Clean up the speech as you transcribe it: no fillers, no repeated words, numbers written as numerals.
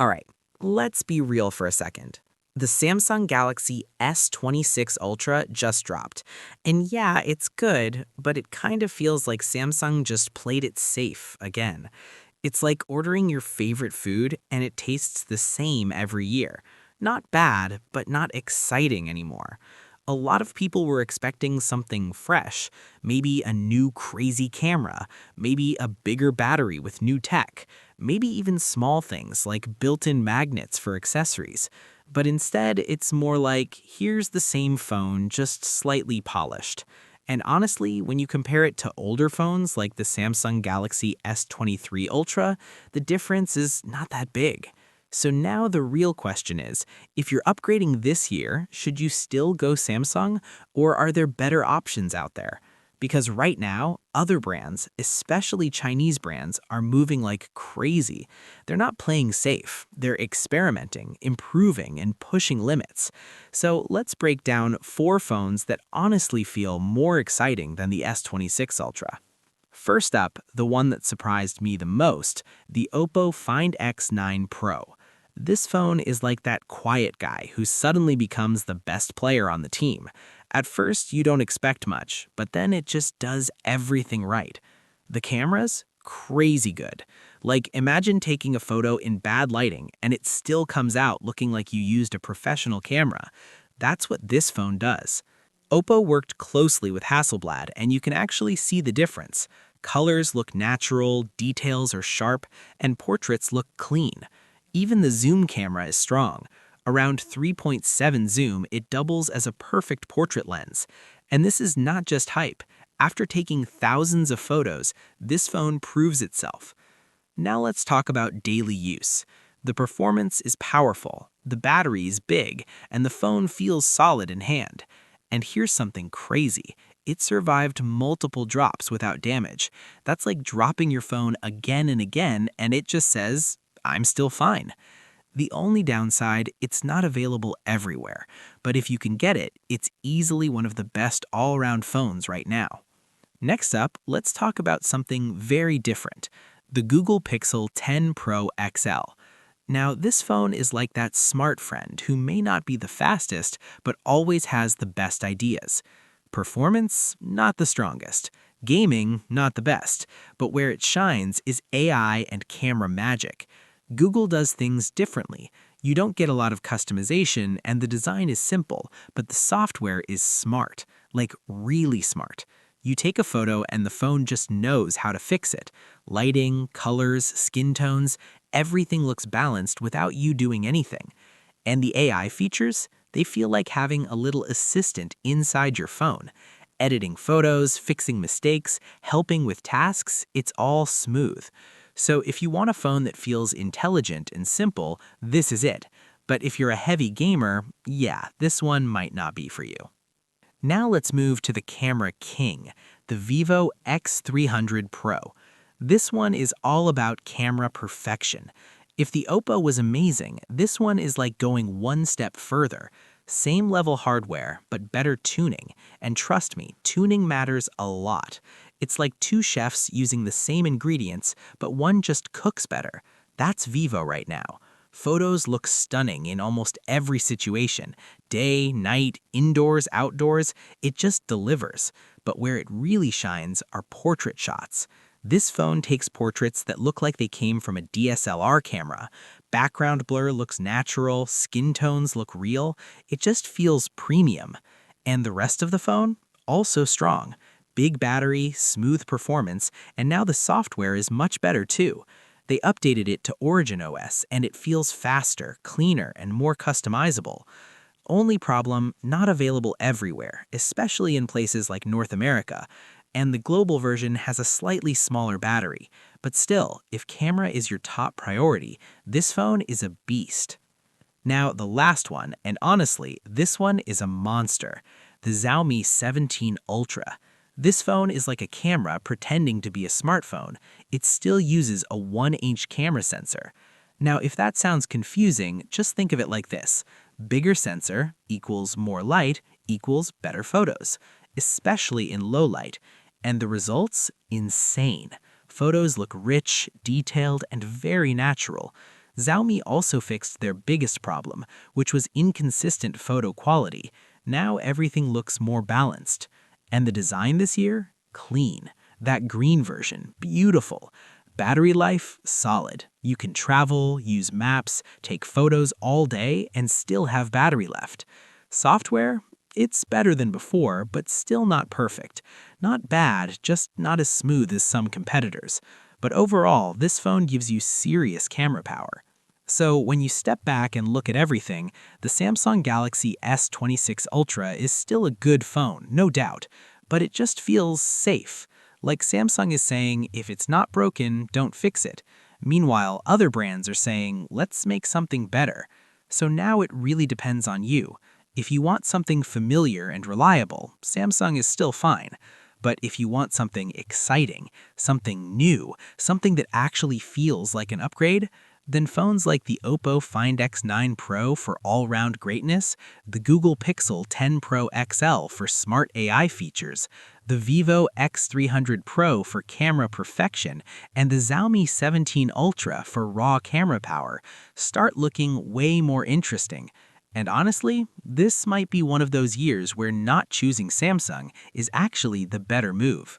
All right, let's be real for a second. The Samsung Galaxy S26 Ultra just dropped. And yeah, it's good, but it kind of feels like Samsung just played it safe again. It's like ordering your favorite food and it tastes the same every year. Not bad, but not exciting anymore. A lot of people were expecting something fresh, maybe a new crazy camera, maybe a bigger battery with new tech, maybe even small things like built-in magnets for accessories. But instead, it's more like, here's the same phone, just slightly polished. And honestly, when you compare it to older phones like the Samsung Galaxy S23 Ultra, the difference is not that big. So now the real question is, if you're upgrading this year, should you still go Samsung, or are there better options out there? Because right now, other brands, especially Chinese brands, are moving like crazy. They're not playing safe. They're experimenting, improving, and pushing limits. So let's break down 4 phones that honestly feel more exciting than the S26 Ultra. First up, the one that surprised me the most, the OPPO Find X9 Pro. This phone is like that quiet guy who suddenly becomes the best player on the team. At first, you don't expect much, but then it just does everything right. The cameras? Crazy good. Like, imagine taking a photo in bad lighting and it still comes out looking like you used a professional camera. That's what this phone does. OPPO worked closely with Hasselblad, and you can actually see the difference. Colors look natural, details are sharp, and portraits look clean. Even the zoom camera is strong. Around 3.7 zoom, it doubles as a perfect portrait lens. And this is not just hype. After taking thousands of photos, this phone proves itself. Now let's talk about daily use. The performance is powerful, the battery is big, and the phone feels solid in hand. And here's something crazy. It survived multiple drops without damage. That's like dropping your phone again and again, and it just says, I'm still fine. The only downside, it's not available everywhere. But if you can get it, it's easily one of the best all-around phones right now. Next up, let's talk about something very different, the Google Pixel 10 Pro XL. Now, this phone is like that smart friend who may not be the fastest, but always has the best ideas. Performance, not the strongest. Gaming, not the best. But where it shines is AI and camera magic. Google does things differently. You don't get a lot of customization, and the design is simple, but the software is smart, like really smart. You take a photo and the phone just knows how to fix it. Lighting, colors, skin tones, everything looks balanced without you doing anything. And the AI features? They feel like having a little assistant inside your phone. Editing photos, fixing mistakes, helping with tasks, it's all smooth. So if you want a phone that feels intelligent and simple, this is it. But if you're a heavy gamer, yeah, this one might not be for you. Now let's move to the camera king, the Vivo X300 Pro. This one is all about camera perfection. If the OPPO was amazing, this one is like going one step further. Same level hardware, but better tuning. And trust me, tuning matters a lot. It's like two chefs using the same ingredients, but one just cooks better. That's Vivo right now. Photos look stunning in almost every situation. Day, night, indoors, outdoors, it just delivers. But where it really shines are portrait shots. This phone takes portraits that look like they came from a DSLR camera. Background blur looks natural, skin tones look real. It just feels premium. And the rest of the phone? Also strong. Big battery, smooth performance, and now the software is much better too. They updated it to Origin OS, and it feels faster, cleaner, and more customizable. Only problem, not available everywhere, especially in places like North America. And the global version has a slightly smaller battery. But still, if camera is your top priority, this phone is a beast. Now, the last one, and honestly, this one is a monster, the Xiaomi 17 Ultra. This phone is like a camera pretending to be a smartphone. It still uses a 1-inch camera sensor. Now, if that sounds confusing, just think of it like this. Bigger sensor equals more light equals better photos, especially in low light. And the results? Insane. Photos look rich, detailed, and very natural. Xiaomi also fixed their biggest problem, which was inconsistent photo quality. Now everything looks more balanced. And the design this year? Clean. That green version, beautiful. Battery life, solid. You can travel, use maps, take photos all day, and still have battery left. Software? It's better than before, but still not perfect. Not bad, just not as smooth as some competitors. But overall, this phone gives you serious camera power. So when you step back and look at everything, the Samsung Galaxy S26 Ultra is still a good phone, no doubt, but it just feels safe. Like Samsung is saying, if it's not broken, don't fix it. Meanwhile, other brands are saying, let's make something better. So now it really depends on you. If you want something familiar and reliable, Samsung is still fine. But if you want something exciting, something new, something that actually feels like an upgrade, then phones like the OPPO Find X9 Pro for all-round greatness, the Google Pixel 10 Pro XL for smart AI features, the Vivo X300 Pro for camera perfection, and the Xiaomi 17 Ultra for raw camera power start looking way more interesting. And honestly, this might be one of those years where not choosing Samsung is actually the better move.